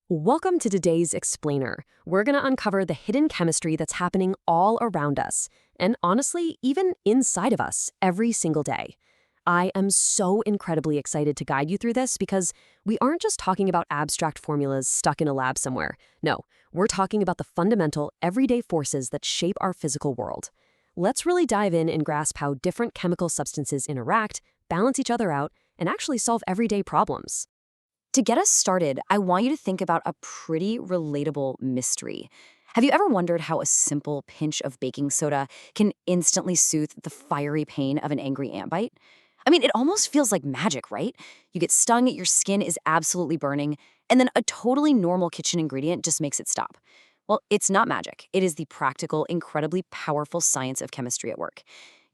Welcome to today's Explainer. We're going to uncover the hidden chemistry that's happening all around us, and honestly, even inside of us, every single day. I am so incredibly excited to guide you through this because we aren't just talking about abstract formulas stuck in a lab somewhere. No, we're talking about the fundamental, everyday forces that shape our physical world. Let's really dive in and grasp how different chemical substances interact, balance each other out, and actually solve everyday problems. To get us started, I want you to think about a pretty relatable mystery. Have you ever wondered how a simple pinch of baking soda can instantly soothe the fiery pain of an angry ant bite? I mean, it almost feels like magic, right? You get stung, your skin is absolutely burning, and then a totally normal kitchen ingredient just makes it stop. Well, it's not magic. It is the practical, incredibly powerful science of chemistry at work.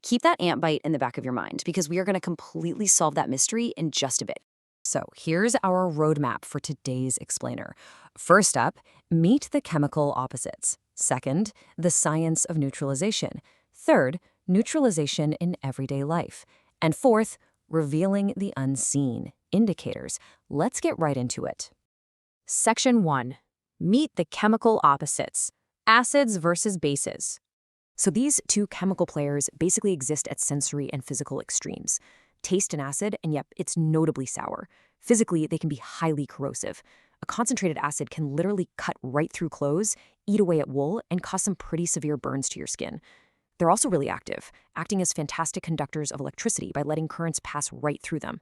Keep that ant bite in the back of your mind because we are going to completely solve that mystery in just a bit. So here's our roadmap for today's explainer. First up, meet the chemical opposites. Second, the science of neutralization. Third, neutralization in everyday life. And fourth, revealing the unseen, indicators. Let's get right into it. Section 1. Meet the chemical opposites. Acids versus bases. So these two chemical players basically exist at sensory and physical extremes. Taste an acid, and yep, it's notably sour. Physically, they can be highly corrosive. A concentrated acid can literally cut right through clothes, eat away at wool, and cause some pretty severe burns to your skin. They're also really active, acting as fantastic conductors of electricity by letting currents pass right through them.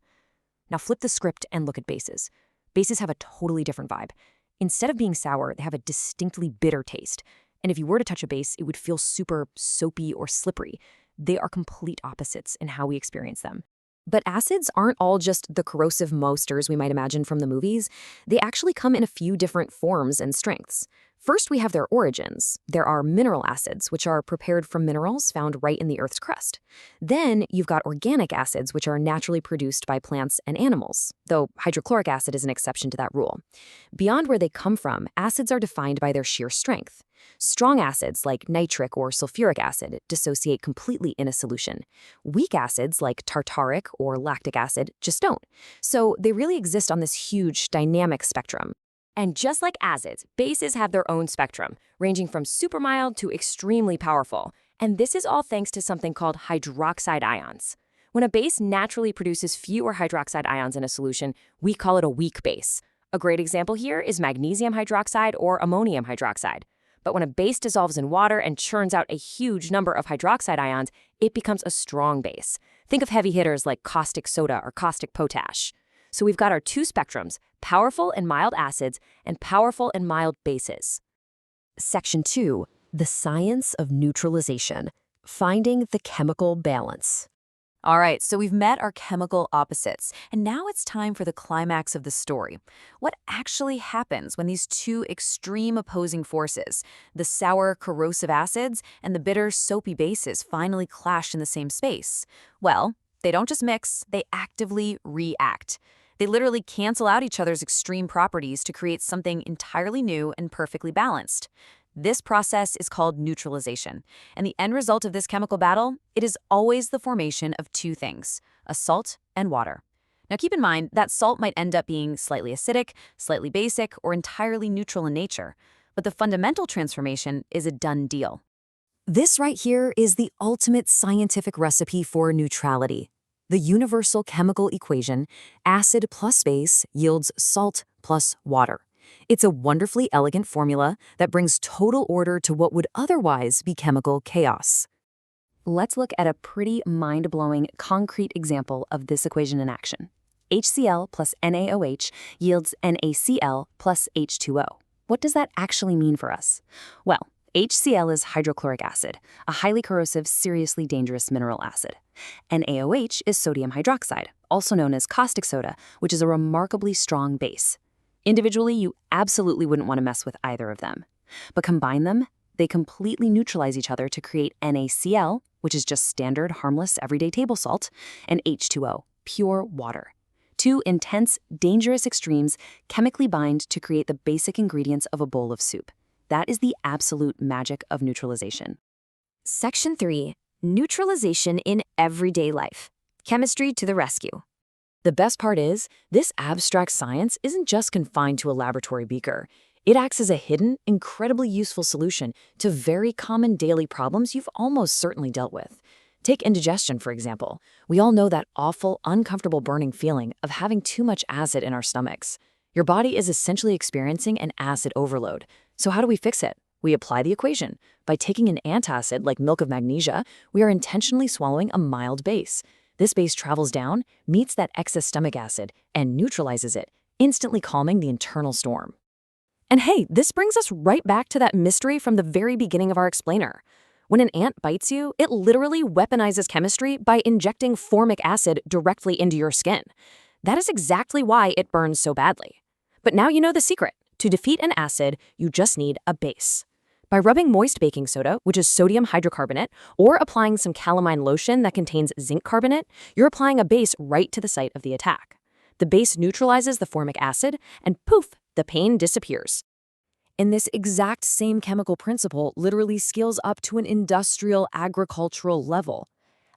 Now flip the script and look at bases. Bases have a totally different vibe. Instead of being sour, they have a distinctly bitter taste. And if you were to touch a base, it would feel super soapy or slippery. They are complete opposites in how we experience them. But acids aren't all just the corrosive monsters we might imagine from the movies. They actually come in a few different forms and strengths. First, we have their origins. There are mineral acids, which are prepared from minerals found right in the Earth's crust. Then you've got organic acids, which are naturally produced by plants and animals, though hydrochloric acid is an exception to that rule. Beyond where they come from, acids are defined by their sheer strength. Strong acids like nitric or sulfuric acid dissociate completely in a solution. Weak acids like tartaric or lactic acid just don't. So they really exist on this huge dynamic spectrum. And just like acids, bases have their own spectrum, ranging from super mild to extremely powerful. And this is all thanks to something called hydroxide ions. When a base naturally produces fewer hydroxide ions in a solution, we call it a weak base. A great example here is magnesium hydroxide or ammonium hydroxide. But when a base dissolves in water and churns out a huge number of hydroxide ions, it becomes a strong base. Think of heavy hitters like caustic soda or caustic potash. So we've got our two spectrums, powerful and mild acids and powerful and mild bases. Section 2. The science of neutralization. Finding the chemical balance. All right, so we've met our chemical opposites, and now it's time for the climax of the story. What actually happens when these two extreme opposing forces, the sour, corrosive acids and the bitter, soapy bases, finally clash in the same space? Well, they don't just mix, they actively react. They literally cancel out each other's extreme properties to create something entirely new and perfectly balanced. This process is called neutralization, and the end result of this chemical battle, it is always the formation of two things, a salt and water. Now keep in mind that salt might end up being slightly acidic, slightly basic, or entirely neutral in nature, but the fundamental transformation is a done deal. This right here is the ultimate scientific recipe for neutrality. The universal chemical equation, acid plus base yields salt plus water. It's a wonderfully elegant formula that brings total order to what would otherwise be chemical chaos. Let's look at a pretty mind-blowing concrete example of this equation in action. HCl plus NaOH yields NaCl plus H2O. What does that actually mean for us? Well, HCl is hydrochloric acid, a highly corrosive, seriously dangerous mineral acid. NaOH is sodium hydroxide, also known as caustic soda, which is a remarkably strong base. Individually, you absolutely wouldn't want to mess with either of them. But combine them, they completely neutralize each other to create NaCl, which is just standard, harmless, everyday table salt, and H2O, pure water. Two intense, dangerous extremes chemically bind to create the basic ingredients of a bowl of soup. That is the absolute magic of neutralization. Section 3. Neutralization in everyday life. Chemistry to the rescue. The best part is, this abstract science isn't just confined to a laboratory beaker. It acts as a hidden, incredibly useful solution to very common daily problems you've almost certainly dealt with. Take indigestion, for example. We all know that awful, uncomfortable burning feeling of having too much acid in our stomachs. Your body is essentially experiencing an acid overload. So how do we fix it? We apply the equation. By taking an antacid like milk of magnesia, we are intentionally swallowing a mild base. This base travels down, meets that excess stomach acid, and neutralizes it, instantly calming the internal storm. And hey, this brings us right back to that mystery from the very beginning of our explainer. When an ant bites you, it literally weaponizes chemistry by injecting formic acid directly into your skin. That is exactly why it burns so badly. But now you know the secret. To defeat an acid, you just need a base. By rubbing moist baking soda, which is sodium hydrocarbonate, or applying some calamine lotion that contains zinc carbonate, you're applying a base right to the site of the attack. The base neutralizes the formic acid, and poof, the pain disappears. And this exact same chemical principle literally scales up to an industrial agricultural level.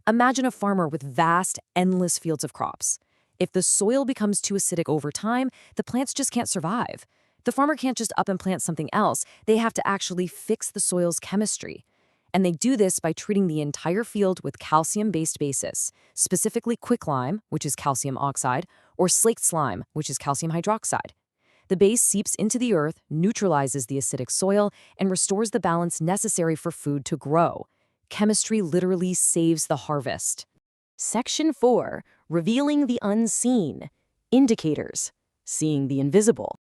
Imagine a farmer with vast, endless fields of crops. If the soil becomes too acidic over time, the plants just can't survive. The farmer can't just up and plant something else. They have to actually fix the soil's chemistry. And they do this by treating the entire field with calcium-based bases, specifically quicklime, which is calcium oxide, or slaked slime, which is calcium hydroxide. The base seeps into the earth, neutralizes the acidic soil, and restores the balance necessary for food to grow. Chemistry literally saves the harvest. Section 4. Revealing the unseen. Indicators. Seeing the invisible.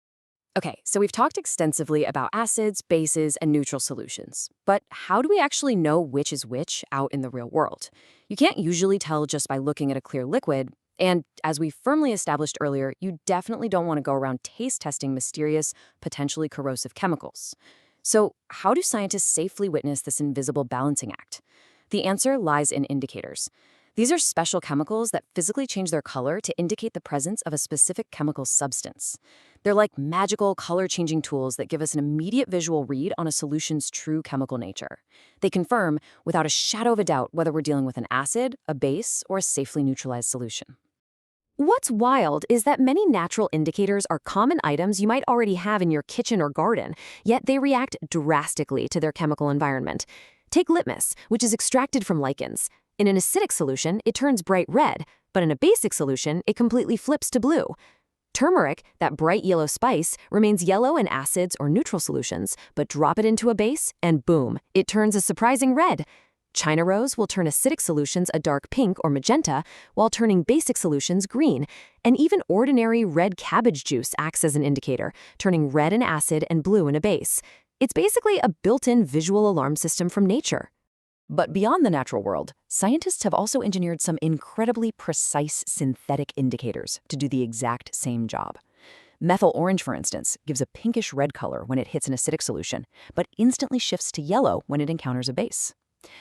Okay, so we've talked extensively about acids, bases, and neutral solutions. But how do we actually know which is which out in the real world? You can't usually tell just by looking at a clear liquid. And as we firmly established earlier, you definitely don't want to go around taste testing mysterious, potentially corrosive chemicals. So how do scientists safely witness this invisible balancing act? The answer lies in indicators. These are special chemicals that physically change their color to indicate the presence of a specific chemical substance. They're like magical color-changing tools that give us an immediate visual read on a solution's true chemical nature. They confirm, without a shadow of a doubt, whether we're dealing with an acid, a base, or a safely neutralized solution. What's wild is that many natural indicators are common items you might already have in your kitchen or garden, yet they react drastically to their chemical environment. Take litmus, which is extracted from lichens. In an acidic solution, it turns bright red, but in a basic solution, it completely flips to blue. Turmeric, that bright yellow spice, remains yellow in acids or neutral solutions, but drop it into a base, and boom, it turns a surprising red. China rose will turn acidic solutions a dark pink or magenta, while turning basic solutions green. And even ordinary red cabbage juice acts as an indicator, turning red in acid and blue in a base. It's basically a built-in visual alarm system from nature. But beyond the natural world, scientists have also engineered some incredibly precise synthetic indicators to do the exact same job. Methyl orange, for instance, gives a pinkish red color when it hits an acidic solution, but instantly shifts to yellow when it encounters a base.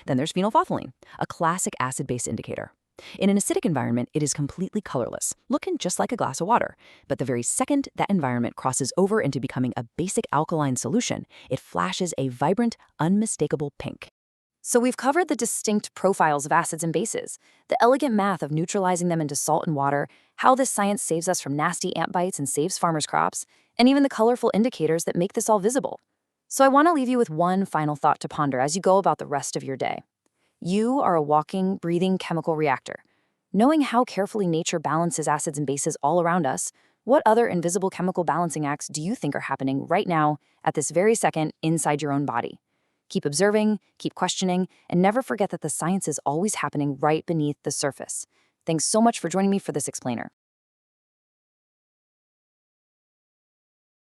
Then there's phenolphthalein, a classic acid-base indicator. In an acidic environment, it is completely colorless, looking just like a glass of water. But the very second that environment crosses over into becoming a basic alkaline solution, it flashes a vibrant, unmistakable pink. So we've covered the distinct profiles of acids and bases, the elegant math of neutralizing them into salt and water, how this science saves us from nasty ant bites and saves farmers' crops, and even the colorful indicators that make this all visible. So I want to leave you with one final thought to ponder as you go about the rest of your day. You are a walking, breathing chemical reactor. Knowing how carefully nature balances acids and bases all around us, what other invisible chemical balancing acts do you think are happening right now, at this very second, inside your own body? Keep observing, keep questioning, and never forget that the science is always happening right beneath the surface. Thanks so much for joining me for this explainer.